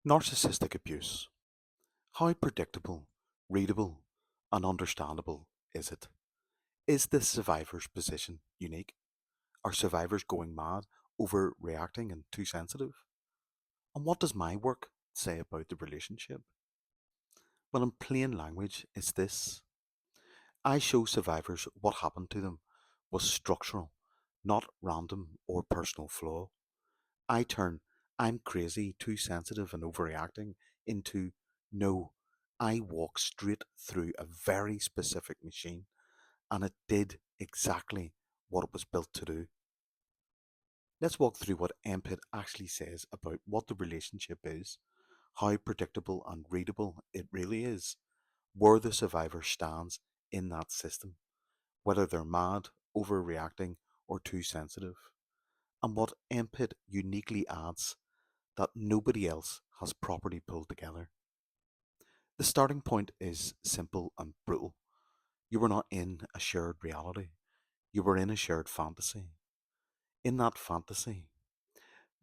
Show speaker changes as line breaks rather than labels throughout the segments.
Narcissistic abuse. How predictable, readable, and understandable is it? Is the survivor's position unique? Are survivors going mad, overreacting, and too sensitive? And what does my work say about the relationship? Well, in plain language, it's this. I show survivors what happened to them was structural, not random or personal flaw. I turn "I'm crazy, too sensitive and overreacting" into "No, I walk straight through a very specific machine and it did exactly what it was built to do." Let's walk through what MPIT actually says about what the relationship is, how predictable and readable it really is, where the survivor stands in that system, whether they're mad, overreacting, or too sensitive, and what MPIT uniquely adds that nobody else has properly pulled together. The starting point is simple and brutal. You were not in a shared reality, you were in a shared fantasy. In that fantasy,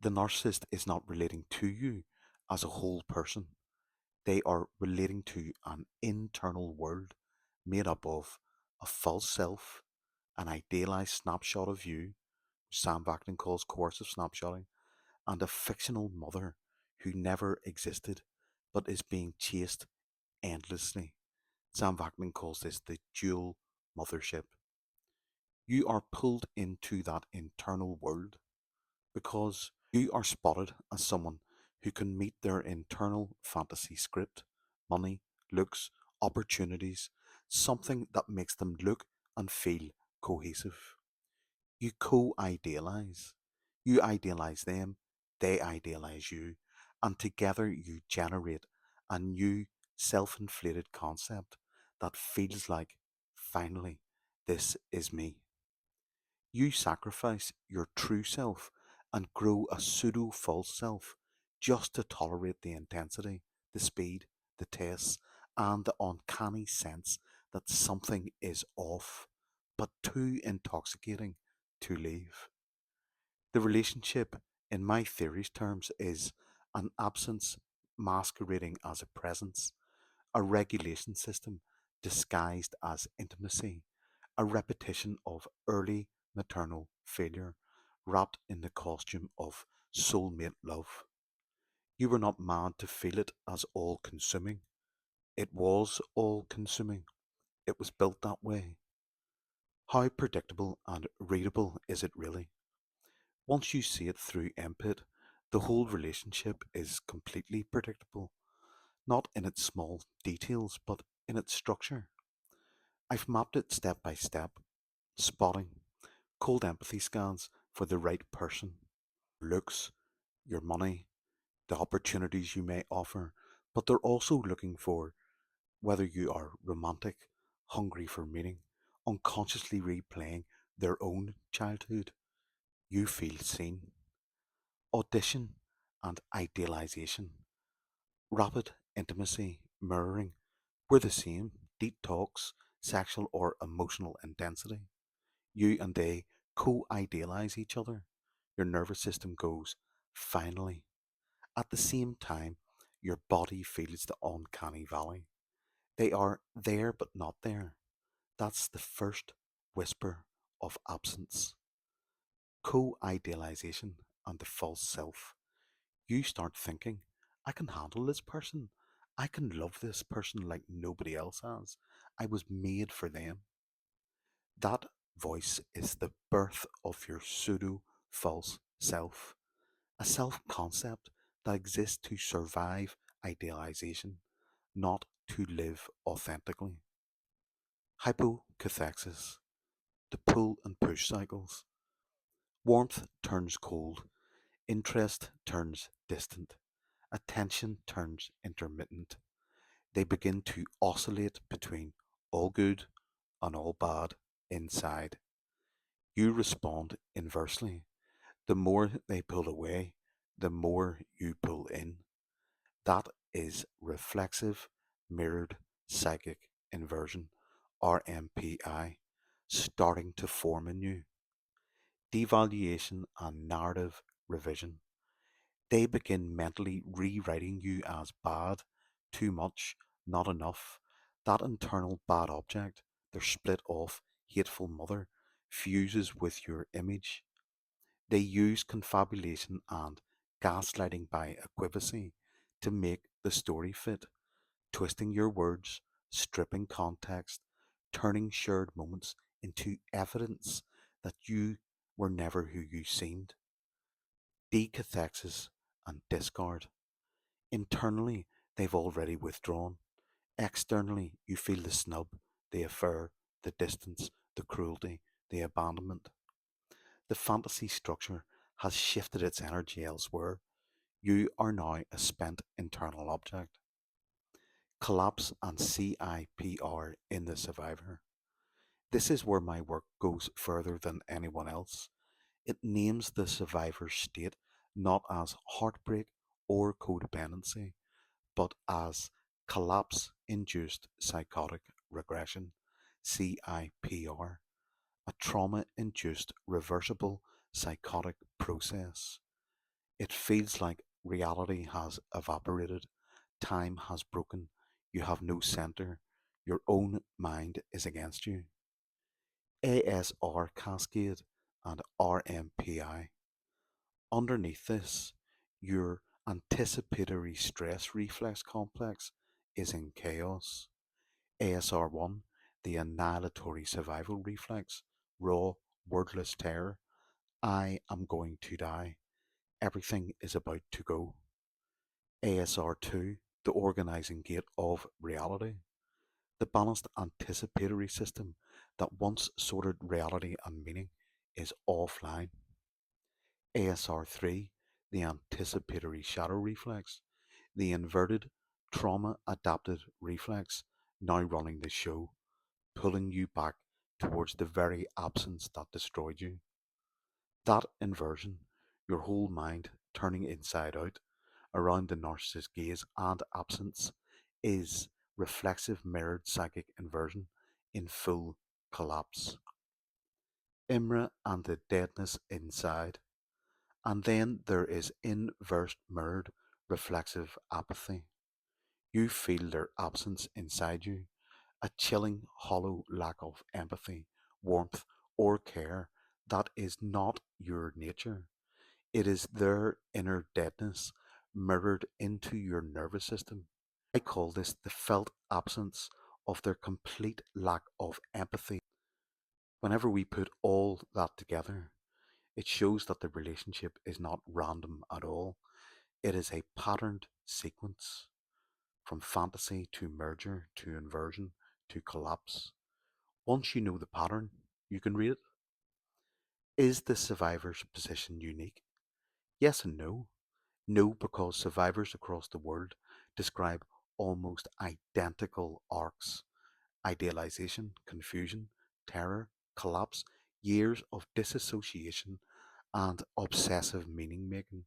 the narcissist is not relating to you as a whole person, they are relating to an internal world made up of a false self, an idealized snapshot of you, Sam Vaknin calls coercive snapshotting, and a fictional mother who never existed but is being chased endlessly. Sam Vaknin calls this the dual mothership. You are pulled into that internal world because you are spotted as someone who can meet their internal fantasy script, money, looks, opportunities, something that makes them look and feel cohesive. You co idealize. You idealize them, they idealize you, and together you generate a new self inflated concept that feels like, finally, this is me. You sacrifice your true self and grow a pseudo false self just to tolerate the intensity, the speed, the tests, and the uncanny sense that something is off, but too intoxicating to leave. The relationship, in my theory's terms, is an absence masquerading as a presence, a regulation system disguised as intimacy, a repetition of early maternal failure wrapped in the costume of soulmate love. You were not mad to feel it as all consuming. It was all consuming. It was built that way. How predictable and readable is it really? Once you see it through MPIT, the whole relationship is completely predictable, not in its small details, but in its structure. I've mapped it step by step, spotting, cold empathy scans for the right person, looks, your money, the opportunities you may offer, but they're also looking for whether you are romantic, hungry for meaning, unconsciously replaying their own childhood. You feel seen. Audition and idealization, rapid intimacy, mirroring, were the same, deep talks, sexual or emotional intensity. You and they co idealize each other. Your nervous system goes, finally. At the same time, your body feels the uncanny valley. They are there but not there. That's the first whisper of absence. Co idealization and the false self. You start thinking, I can handle this person. I can love this person like nobody else has. I was made for them. That voice is the birth of your pseudo false self, a self concept that exists to survive idealization, not to live authentically. Hypocathexis, the pull and push cycles. Warmth turns cold, interest turns distant, attention turns intermittent. They begin to oscillate between all good and all bad inside. You respond inversely. The more they pull away, the more you pull in. That is reflexive mirrored psychic inversion, RMPI, starting to form in you. Devaluation and narrative revision. They begin mentally rewriting you as bad, too much, not enough. That internal bad object, their split off, hateful mother, fuses with your image. They use confabulation and gaslighting by equivacy to make the story fit, twisting your words, stripping context, turning shared moments into evidence that you were never who you seemed. Decathexis and discard. Internally, they've already withdrawn. Externally, you feel the snub, the affair, the distance, the cruelty, the abandonment. The fantasy structure has shifted its energy elsewhere. You are now a spent internal object. Collapse and CIPR in the survivor. This is where my work goes further than anyone else. It names the survivor's state not as heartbreak or codependency, but as collapse induced psychotic regression, CIPR, a trauma induced reversible psychotic process. It feels like reality has evaporated, time has broken, you have no center, your own mind is against you. ASR cascade and RMPI. Underneath this, your anticipatory stress reflex complex is in chaos. ASR1, the annihilatory survival reflex, raw, wordless terror. I am going to die. Everything is about to go. ASR2, the organizing gate of reality. The balanced anticipatory system that once sorted reality and meaning is offline. ASR3, the anticipatory shadow reflex, the inverted trauma adapted reflex, now running the show, pulling you back towards the very absence that destroyed you. That inversion, your whole mind turning inside out around the narcissist's gaze and absence, is reflexive mirrored psychic inversion in full collapse. IMRA and the deadness inside. And then there is inverse mirrored reflexive apathy. You feel their absence inside you, a chilling, hollow lack of empathy, warmth, or care that is not your nature. It is their inner deadness mirrored into your nervous system. I call this the felt absence of their complete lack of empathy. Whenever we put all that together, it shows that the relationship is not random at all. It is a patterned sequence from fantasy to merger to inversion to collapse. Once you know the pattern, you can read it. Is the survivor's position unique? Yes and no. No, because survivors across the world describe almost identical arcs: idealization, confusion, terror, collapse, years of disassociation, and obsessive meaning making.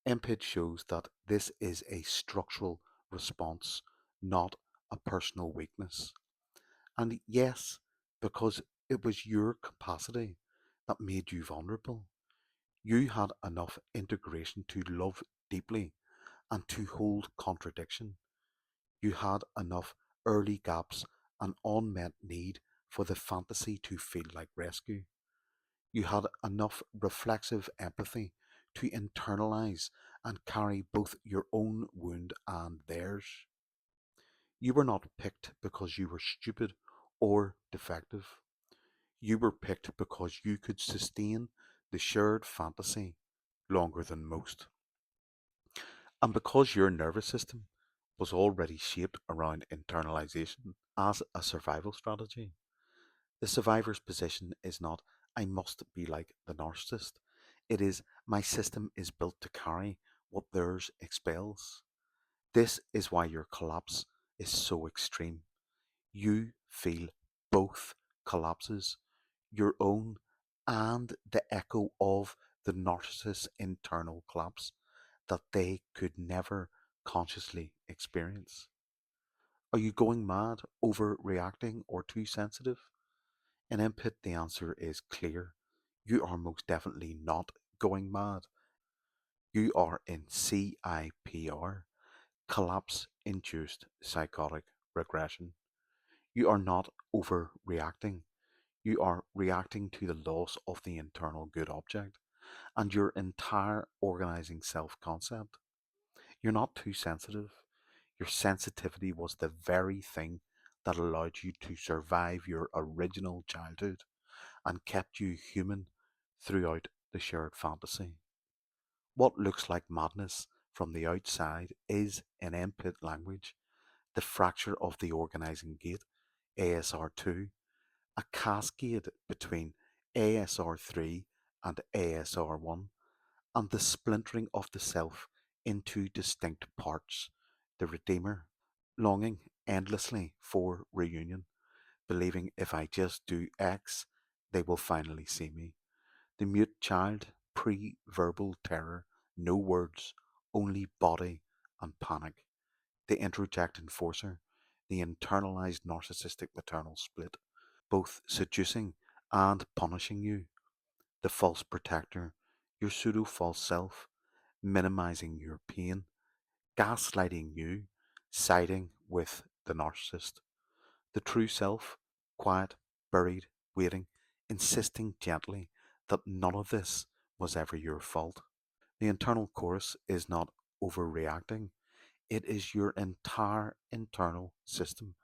MPID shows that this is a structural response, not a personal weakness. And yes, because it was your capacity that made you vulnerable. You had enough integration to love deeply and to hold contradiction. You had enough early gaps and unmet need for the fantasy to feel like rescue. You had enough reflexive empathy to internalize and carry both your own wound and theirs. You were not picked because you were stupid or defective. You were picked because you could sustain the shared fantasy longer than most. And because your nervous system was already shaped around internalization as a survival strategy, the survivor's position is not, I must be like the narcissist. It is, my system is built to carry what theirs expels. This is why your collapse is so extreme. You feel both collapses, your own and the echo of the narcissist's internal collapse that they could never consciously experience. Are you going mad, overreacting, or too sensitive? In input, the answer is clear. You are most definitely not going mad. You are in CIPR, collapse induced psychotic regression. You are not overreacting. You are reacting to the loss of the internal good object and your entire organizing self concept. You're not too sensitive. Your sensitivity was the very thing that allowed you to survive your original childhood and kept you human throughout the shared fantasy. What looks like madness from the outside is, in input language, the fracture of the organizing gate, ASR2, a cascade between ASR3 and ASR1, and the splintering of the self into distinct parts, the Redeemer, longing endlessly for reunion, believing if I just do X, they will finally see me. The mute child, pre verbal terror, no words, only body and panic. The introject enforcer, the internalized narcissistic maternal split, both seducing and punishing you. The false protector, your pseudo false self, minimizing your pain, gaslighting you, siding with the narcissist. The true self, quiet, buried, waiting, insisting gently that none of this was ever your fault. The internal chorus is not overreacting, it is your entire internal system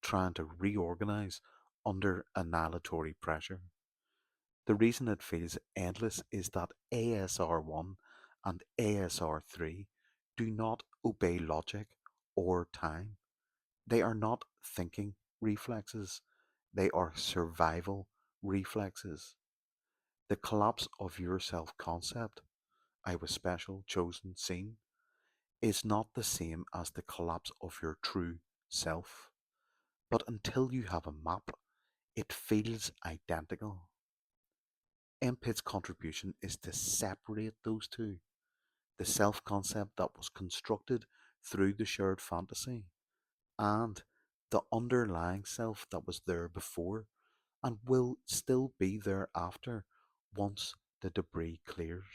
trying to reorganize under annihilatory pressure. The reason it feels endless is that ASR1 and ASR3 do not obey logic or time. They are not thinking reflexes, they are survival reflexes. The collapse of your self concept, I was special, chosen, seen, is not the same as the collapse of your true self. But until you have a map, it feels identical. MPIT's contribution is to separate those two, the self concept that was constructed through the shared fantasy and the underlying self that was there before and will still be there after once the debris clears.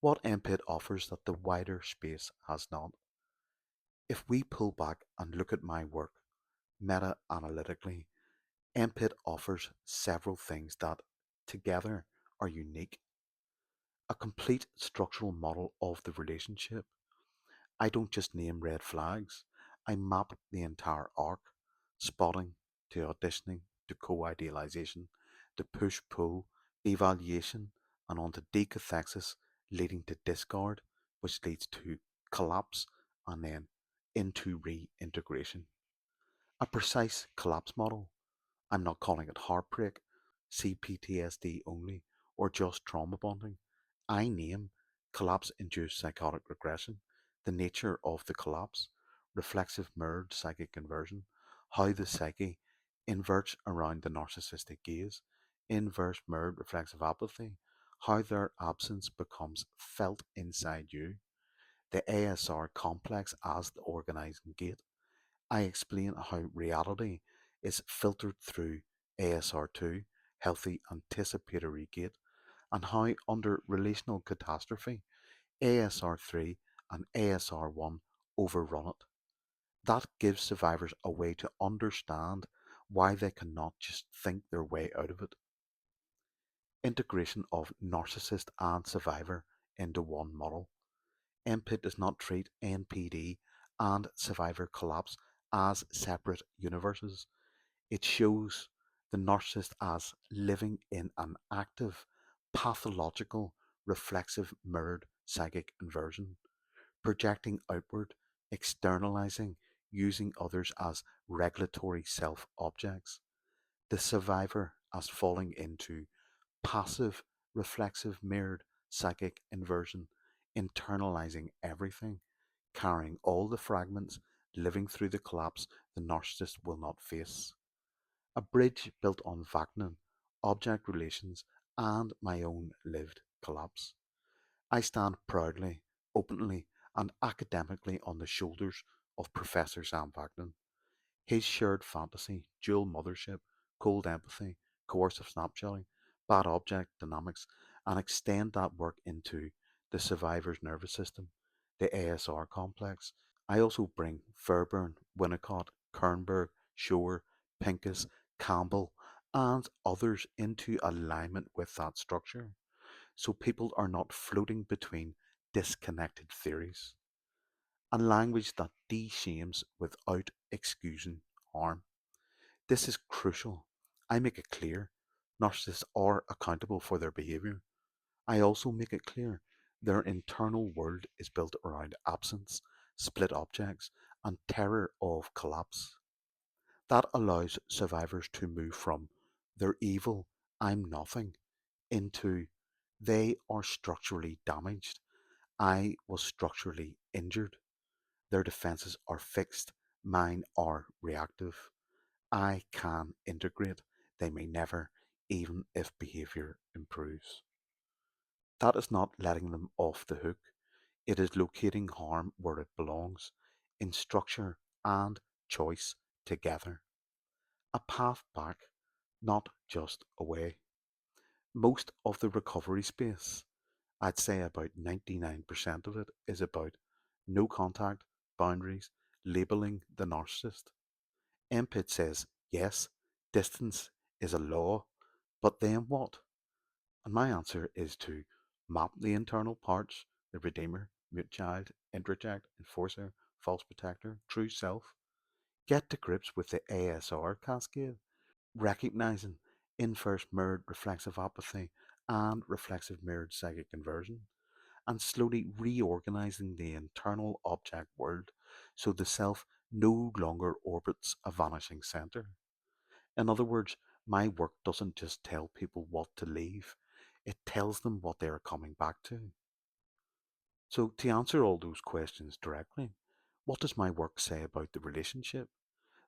What MPIT offers that the wider space has not. If we pull back and look at my work meta analytically, MPIT offers several things that together are unique. A complete structural model of the relationship. I don't just name red flags, I map the entire arc, spotting to auditioning to co idealization, to push pull, evaluation, and on to decathexis, leading to discard, which leads to collapse and then into reintegration. A precise collapse model. I'm not calling it heartbreak, CPTSD only, or just trauma bonding. I name collapse induced psychotic regression, the nature of the collapse, reflexive mirrored psychic inversion, how the psyche inverts around the narcissistic gaze, inverse mirrored reflexive apathy, how their absence becomes felt inside you, the ASR complex as the organizing gate. I explain how reality is filtered through ASR2, healthy anticipatory gate, and how under relational catastrophe, ASR3 and ASR1 overrun it. That gives survivors a way to understand why they cannot just think their way out of it. Integration of narcissist and survivor into one model. MPIT does not treat NPD and survivor collapse as separate universes. It shows the narcissist as living in an active, pathological, reflexive, mirrored psychic inversion, projecting outward, externalizing, using others as regulatory self objects. The survivor as falling into passive, reflexive, mirrored psychic inversion, internalizing everything, carrying all the fragments, living through the collapse the narcissist will not face. A bridge built on Vacnan, object relations, and my own lived collapse. I stand proudly, openly, and academically on the shoulders of Professor Sam Vacnan. His shared fantasy, dual mothership, cold empathy, coercive snapshotting, bad object dynamics, and extend that work into the survivor's nervous system, the ASR complex. I also bring Fairbairn, Winnicott, Kernberg, Shore, Pincus, Campbell, and others into alignment with that structure, so people are not floating between disconnected theories, and language that de-shames without excusing harm. This is crucial. I make it clear narcissists are accountable for their behavior. I also make it clear their internal world is built around absence, split objects, and terror of collapse. That allows survivors to move from they're evil, I'm nothing, into they are structurally damaged, I was structurally injured. Their defenses are fixed, mine are reactive. I can integrate, they may never, even if behavior improves. That is not letting them off the hook. It is locating harm where it belongs, in structure and choice together. A path back, not just away. Most of the recovery space, I'd say about 99% of it, is about no contact, boundaries, labeling the narcissist. MPIT says, yes, distance is a law, but then what? And my answer is to map the internal parts, the redeemer, mute child, interject, enforcer, false protector, true self. Get to grips with the ASR cascade, recognizing inverse mirrored reflexive apathy and reflexive mirrored psychic inversion, and slowly reorganizing the internal object world so the self no longer orbits a vanishing center. In other words, my work doesn't just tell people what to leave, it tells them what they are coming back to. So, to answer all those questions directly, what does my work say about the relationship?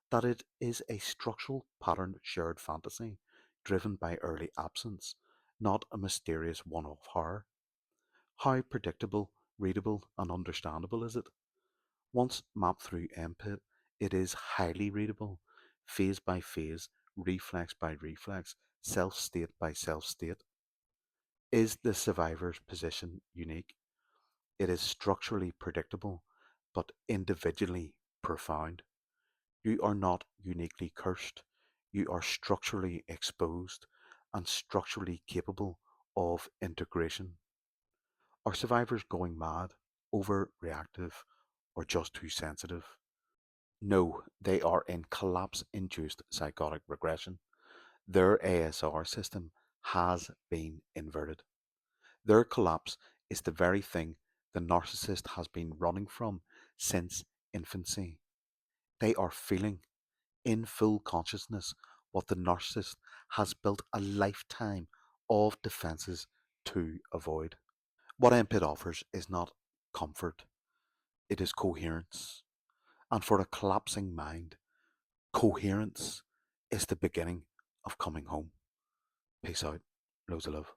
That it is a structural patterned shared fantasy driven by early absence, not a mysterious one off horror. How predictable, readable, and understandable is it? Once mapped through MPIT, it is highly readable, phase by phase, reflex by reflex, self state by self state. Is the survivor's position unique? It is structurally predictable, but individually profound. You are not uniquely cursed. You are structurally exposed and structurally capable of integration. Are survivors going mad, overreactive, or just too sensitive? No, they are in collapse induced psychotic regression. Their ASR system has been inverted. Their collapse is the very thing the narcissist has been running from since infancy. They are feeling, in full consciousness, what the narcissist has built a lifetime of defenses to avoid. What MPIT offers is not comfort, it is coherence. And for a collapsing mind, coherence is the beginning of coming home. Peace out. Loads of love.